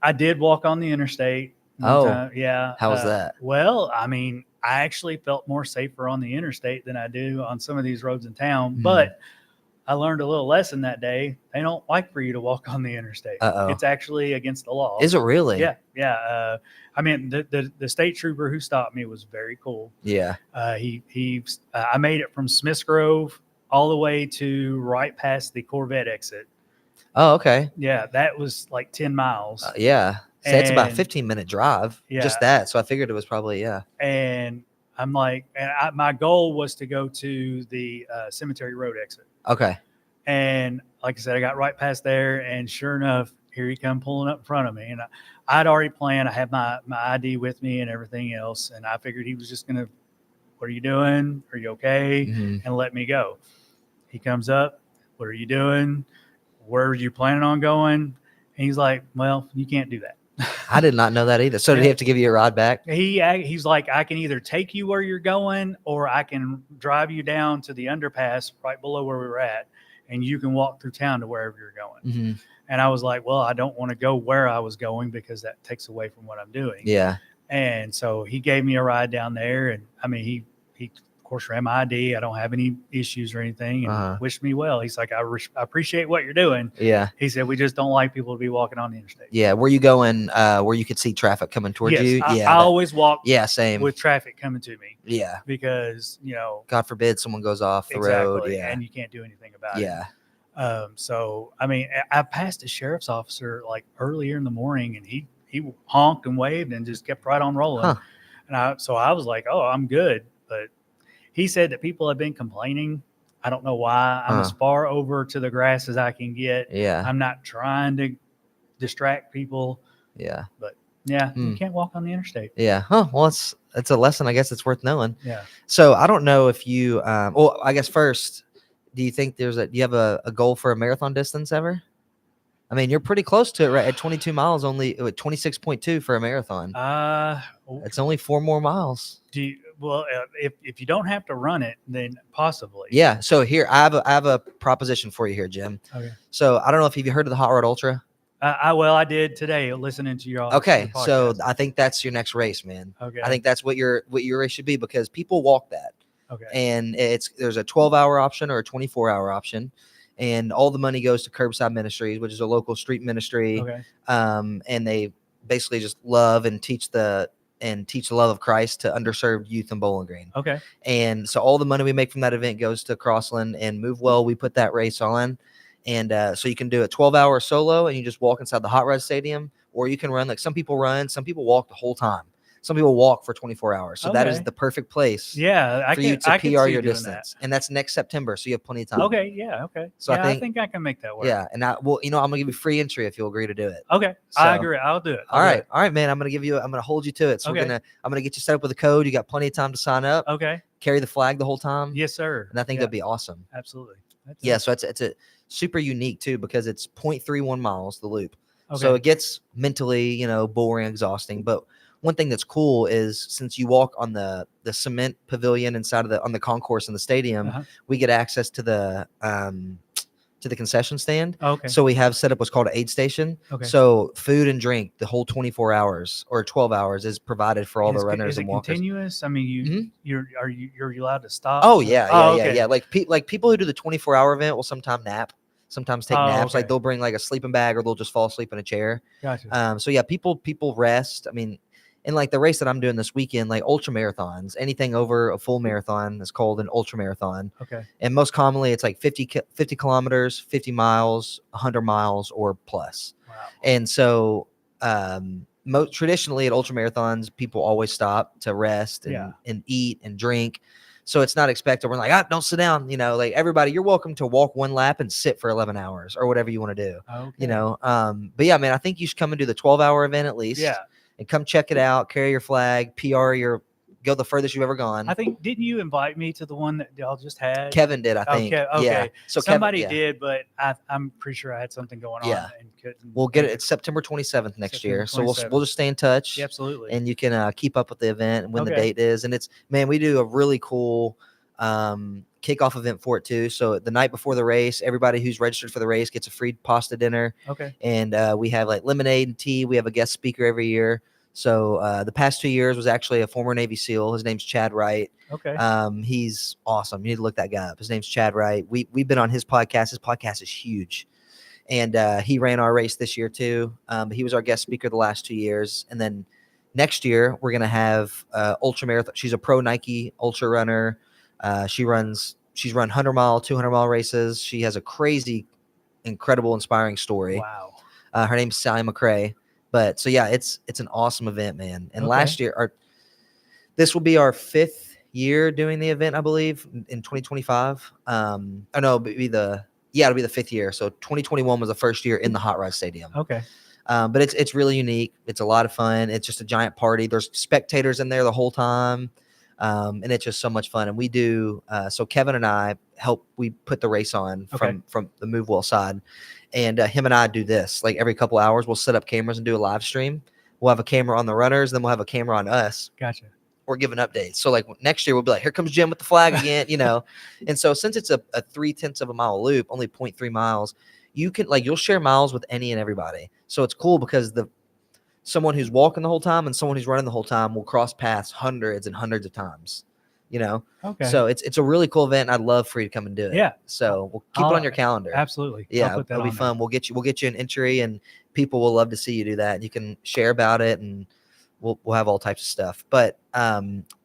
I did walk on the interstate. Yeah. How was that? Well, I mean, I actually felt more safer on the interstate than I do on some of these roads in town. But I learned a little lesson that day. They don't like for you to walk on the interstate. It's actually against the law. Is it really? Yeah. Yeah. I mean, the state trooper who stopped me was very cool. Yeah. I made it from Smiths Grove all the way to right past the Corvette exit. Oh, okay. Yeah, that was like 10 miles. Yeah. So it's about a 15-minute drive. Yeah. Just that. So I figured it was probably, And I'm like, my goal was to go to the Cemetery Road exit. Okay. And like I said, I got right past there, and sure enough, here he come pulling up in front of me. And I'd already planned. I had my ID with me and everything else. And I figured he was just going to, what are you doing? Are you okay? And let me go. He comes up. What are you doing? Where are you planning on going? And he's like, well, you can't do that. I did not know that either. So did he have to give you a ride back? He's like, I can either take you where you're going, or I can drive you down to the underpass right below where we were at, and you can walk through town to wherever you're going. And I was like, well, I don't want to go where I was going because that takes away from what I'm doing. Yeah. And so he gave me a ride down there, and I mean, he of course ran my ID. I don't have any issues or anything, and wished me well. He's like, I appreciate what you're doing. Yeah. He said, we just don't like people to be walking on the interstate. Yeah. Were you going where you could see traffic coming towards you? I always walk. Yeah, same. With traffic coming to me. Yeah. Because, God forbid someone goes off the road. Yeah. And you can't do anything about it. Yeah. So, I mean, I passed a sheriff's officer like earlier in the morning, and he honked and waved and just kept right on rolling. And I was like, oh, I'm good. But he said that people have been complaining. I don't know why. I'm as far over to the grass as I can get. Yeah. I'm not trying to distract people. Yeah. But you can't walk on the interstate. Yeah. Oh, well, it's a lesson. I guess it's worth knowing. Yeah. So I don't know if you, well, I guess first, do you think do you have a goal for a marathon distance ever? I mean, you're pretty close to it, right? At 22 miles, only 26.2 for a marathon. It's only 4 more miles. Well, if you don't have to run it, then possibly. Yeah. So here, I have a proposition for you here, Jim. Okay. So I don't know if you've heard of the Hot Rod Ultra. I did today listening to your. Okay. So I think that's your next race, man. Okay. I think that's what your race should be, because people walk that. Okay. And there's a 12-hour option or a 24-hour option. And all the money goes to Curbside Ministries, which is a local street ministry. Okay. And they basically just love and teach the love of Christ to underserved youth in Bowling Green. Okay. And so all the money we make from that event goes to Crossland and Move Well. We put that race on. And so you can do a 12-hour solo, and you just walk inside the Hot Rod Stadium, or you can run, like some people walk the whole time. Some people walk for 24 hours. So that is the perfect place for you to PR your distance. And that's next September. So you have plenty of time. Okay. Yeah. Okay. So I think I can make that work. Yeah. And I'm going to give you free entry if you'll agree to do it. Okay. So, I agree. I'll do it. All right, man. I'm going to hold you to it. So I'm going to get you set up with a code. You got plenty of time to sign up. Okay. Carry the flag the whole time. Yes, sir. And I think that'd be awesome. Absolutely. So it's a super unique too, because it's 0.31 miles, the loop. So Okay. it gets mentally, boring, exhausting. But one thing that's cool is since you walk on the cement pavilion inside of on the concourse in the stadium, Uh-huh. we get access to the concession stand. Okay. So we have set up what's called an aid station. Okay. So food and drink the whole 24 hours or 12 hours is provided for all the runners Is and it walkers. continuous? I mean, Mhm. you're allowed to stop? Oh yeah, okay. yeah. Like people who do the 24-hour event will sometimes take naps. Like Okay. they'll bring like a sleeping bag or they'll just fall asleep in a chair. Gotcha. So yeah, people rest. I mean, and like the race that I'm doing this weekend, like ultra marathons, anything over a full marathon is called an ultra marathon. Okay. And most commonly it's like 50 kilometers, 50 miles, 100 miles or plus. Wow. And so most traditionally at ultra marathons, people always stop to rest and eat and drink. So it's not expected. We're like, don't sit down. Like everybody, you're welcome to walk one lap and sit for 11 hours or whatever you want to do. Okay. But yeah, man, I think you should come and do the 12-hour event at least. Yeah. And come check it out. Carry your flag. Go the furthest you've ever gone. I think, didn't you invite me to the one that y'all just had? Kevin did, I think. Okay. Yeah. So somebody Kevin, did, but I'm pretty sure I had something going on. Yeah. And couldn't. We'll get it. It's September 27th next year. So we'll just stay in touch. Yeah, absolutely. And you can keep up with the event and when the date is. And we do a really cool kickoff event for it too. So the night before the race, everybody who's registered for the race gets a free pasta dinner. Okay. And we have like lemonade and tea. We have a guest speaker every year. So the past 2 years was actually a former Navy SEAL. His name's Chad Wright. Okay. He's awesome. You need to look that guy up. His name's Chad Wright. We've been on his podcast. His podcast is huge. And he ran our race this year too. But he was our guest speaker the last 2 years. And then next year we're gonna have ultra marathon. She's a pro Nike ultra runner. She's run 100-mile, 200-mile races. She has a crazy, incredible, inspiring story. Wow. Her name's Sally McCrae. But so yeah, it's an awesome event, man. And last year, this will be our 5th year doing the event, I believe, in 2025. It'll be the 5th year. So 2021 was the first year in the Hot Rod Stadium. Okay. But it's really unique. It's a lot of fun. It's just a giant party. There's spectators in there the whole time. And it's just so much fun. And we do, so Kevin and I we put the race on from the Move Well side. And him and I do this like every couple hours. We'll set up cameras and do a live stream. We'll have a camera on the runners. Then we'll have a camera on us. Gotcha. Or giving updates. So like next year we'll be like, here comes Jim with the flag again, And so since it's a 0.3 of a mile loop, only 0.3 miles, you'll share miles with any and everybody. So it's cool because someone who's walking the whole time and someone who's running the whole time will cross paths hundreds and hundreds of times, Okay. So it's a really cool event. And I'd love for you to come and do it. Yeah. So we'll keep it on your calendar. Absolutely. Yeah. It'll be fun. We'll get you an entry and people will love to see you do that. And you can share about it and we'll have all types of stuff. But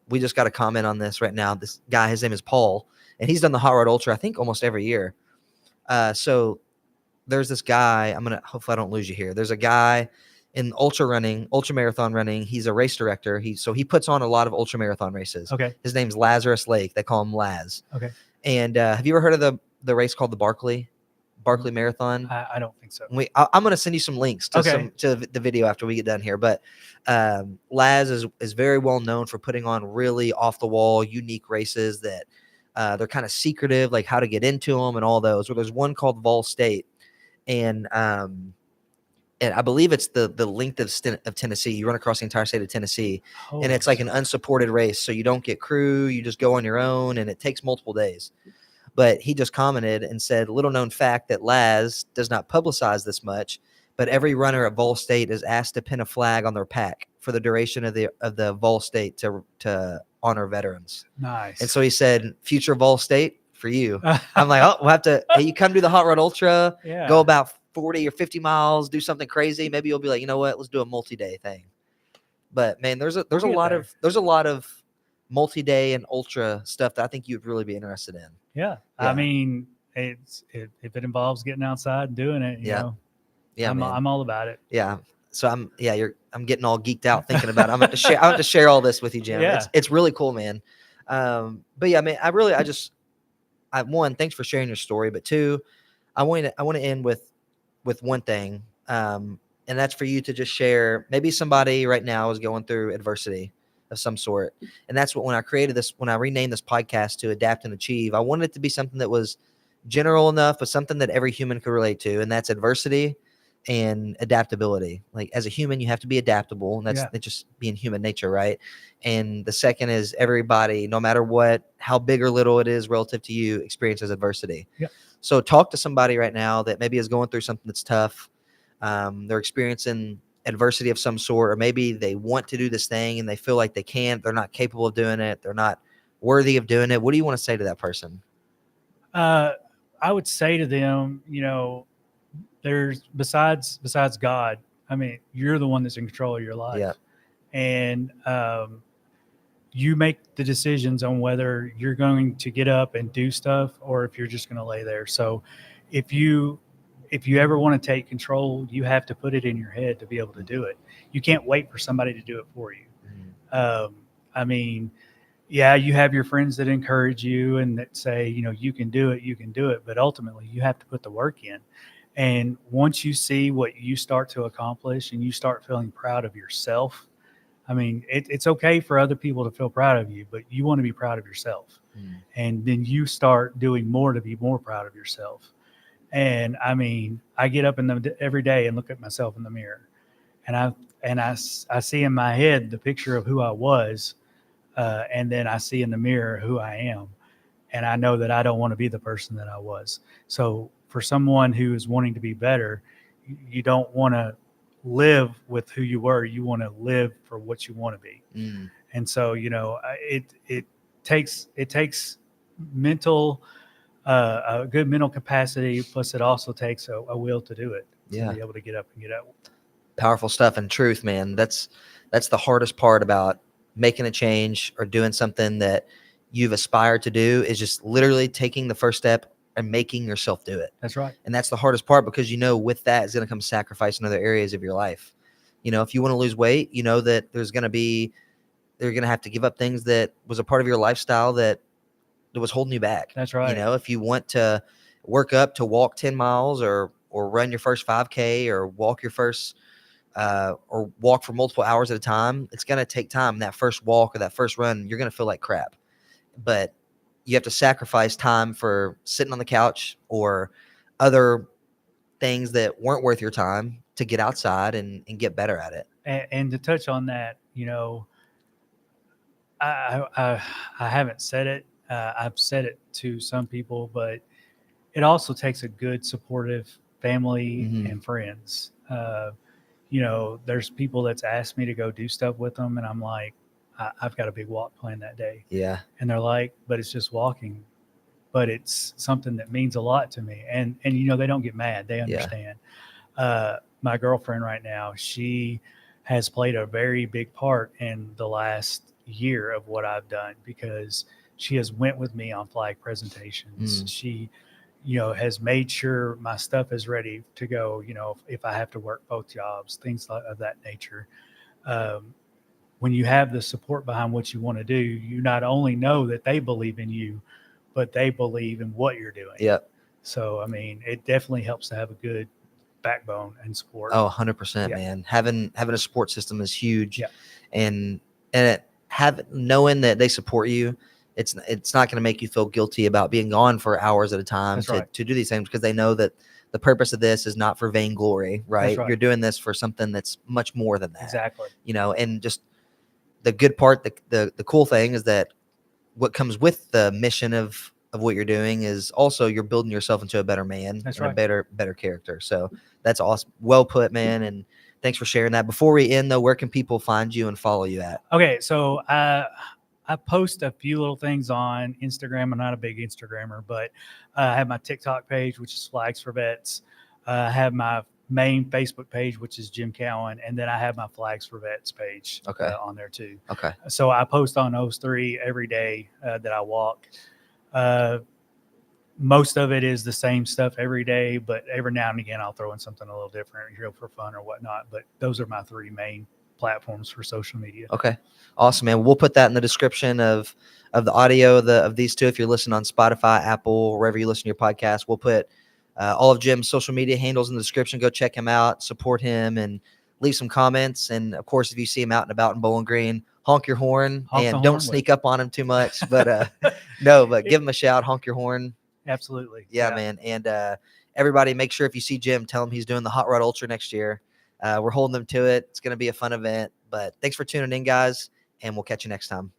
we just got a comment on this right now. This guy, his name is Paul, and he's done the Hot Rod Ultra, I think, almost every year. So there's this guy. Hopefully I don't lose you here. There's a guy in ultra marathon running. He's a race director. He puts on a lot of ultra marathon races. Okay. His name's Lazarus Lake. They call him Laz. Okay. And have you ever heard of the race called the Barkley Marathon? I don't think so. I'm going to send you some links to the video after we get done here. But Laz is very well known for putting on really off the wall, unique races that they're kind of secretive, like how to get into them and all those. Well, there's one called Vol State, and I believe it's the length of Tennessee. You run across the entire state of Tennessee, and it's like an unsupported race. So you don't get crew. You just go on your own, and it takes multiple days. But he just commented and said, little known fact that Laz does not publicize this much, but every runner at Vol State is asked to pin a flag on their pack for the duration of the Vol State to honor veterans. Nice. And so he said, future Vol State for you. I'm like, we'll have to, hey, you come do the Hot Rod Ultra, go about 40 or 50 miles, do something crazy. Maybe you'll be like, you know what, let's do a multi-day thing. But man, there's a lot of multi-day and ultra stuff that I think you'd really be interested in. Yeah. I mean, if it involves getting outside and doing it, you know, I'm all about it. Yeah. So I'm getting all geeked out thinking about it. I'm about to share all this with you, Jim. Yeah. It's really cool, man. But yeah, man, one, thanks for sharing your story. But two, I want to end with one thing. And that's for you to just share. Maybe somebody right now is going through adversity of some sort. And that's when I renamed this podcast to Adapt and Achieve, I wanted it to be something that was general enough, but something that every human could relate to. And that's adversity. and adaptability. Like as a human, you have to be adaptable, and that's just being human nature, right? And the second is everybody, no matter what, how big or little it is relative to you, experiences adversity. Yeah. So talk to somebody right now that maybe is going through something that's tough. They're experiencing adversity of some sort, or maybe they want to do this thing and they feel like they can't, they're not capable of doing it, they're not worthy of doing it. What do you want to say to that person? I would say to them, there's besides God, I mean, you're the one that's in control of your life. Yeah. And you make the decisions on whether you're going to get up and do stuff or if you're just going to lay there. So if you ever want to take control, you have to put it in your head to be able to do it. You can't wait for somebody to do it for you. I mean, yeah, you have your friends that encourage you and that say, you can do it. But ultimately, you have to put the work in. And once you see what you start to accomplish and you start feeling proud of yourself, I mean, it's okay for other people to feel proud of you, but you want to be proud of yourself. And then you start doing more to be more proud of yourself. And I mean, I get up every day and look at myself in the mirror, and I see in my head the picture of who I was. And then I see in the mirror who I am. And I know that I don't want to be the person that I was. So for someone who is wanting to be better, you don't want to live with who you were. You want to live for what you want to be. And so, it takes mental, a good mental capacity. Plus it also takes a will to do it. To be able to get up and get out. Powerful stuff. And truth, man, that's the hardest part about making a change or doing something that you've aspired to do, is just literally taking the first step and making yourself do it. That's right. And that's the hardest part, because with that is going to come sacrifice in other areas of your life. If you want to lose weight, that you're going to have to give up things that was a part of your lifestyle that was holding you back. That's right. If you want to work up to walk 10 miles or run your first 5K or walk your first or walk for multiple hours at a time, it's going to take time. That first walk or that first run, you're going to feel like crap. But you have to sacrifice time for sitting on the couch or other things that weren't worth your time to get outside and get better at it. And to touch on that, I haven't said it. I've said it to some people, but it also takes a good supportive family and friends. There's people that's asked me to go do stuff with them, and I'm like, I've got a big walk planned that day. Yeah. And they're like, but it's just walking. But it's something that means a lot to me. And they don't get mad. They understand. My girlfriend right now, she has played a very big part in the last year of what I've done, because she has went with me on flag presentations. She has made sure my stuff is ready to go, if I have to work both jobs, things of that nature. When you have the support behind what you want to do, you not only know that they believe in you, but they believe in what you're doing. Yep. So, I mean, it definitely helps to have a good backbone and support. Oh, 100%, man. Having a support system is huge. Yeah. And knowing that they support you, it's not going to make you feel guilty about being gone for hours at a time to do these things, because they know that the purpose of this is not for vainglory, right? You're doing this for something that's much more than that. Exactly. And just the good part, the cool thing is that what comes with the mission of what you're doing is also you're building yourself into a better man and a better character. So that's awesome. Well put, man. And thanks for sharing that. Before we end though, where can people find you and follow you at? Okay. So, I post a few little things on Instagram. I'm not a big Instagrammer, but I have my TikTok page, which is Flags for Vets. I have my main Facebook page, which is Jim Keown, and then I have my Flags for Vets page on there too. Okay. So I post on those three every day that I walk. Most of it is the same stuff every day, but every now and again I'll throw in something a little different for fun or whatnot. But those are my three main platforms for social media. Okay. Awesome, man. We'll put that in the description of the audio of these two. If you're listening on Spotify, Apple, wherever you listen to your podcast, we'll put all of Jim's social media handles in the description. Go check him out, support him, and leave some comments. And of course, if you see him out and about in Bowling Green, honk your horn and don't sneak up on him too much. But but give him a shout, honk your horn. Absolutely. Yeah, man. And everybody, make sure if you see Jim, tell him he's doing the Hot Rod Ultra next year. We're holding them to it. It's going to be a fun event. But thanks for tuning in, guys, and we'll catch you next time.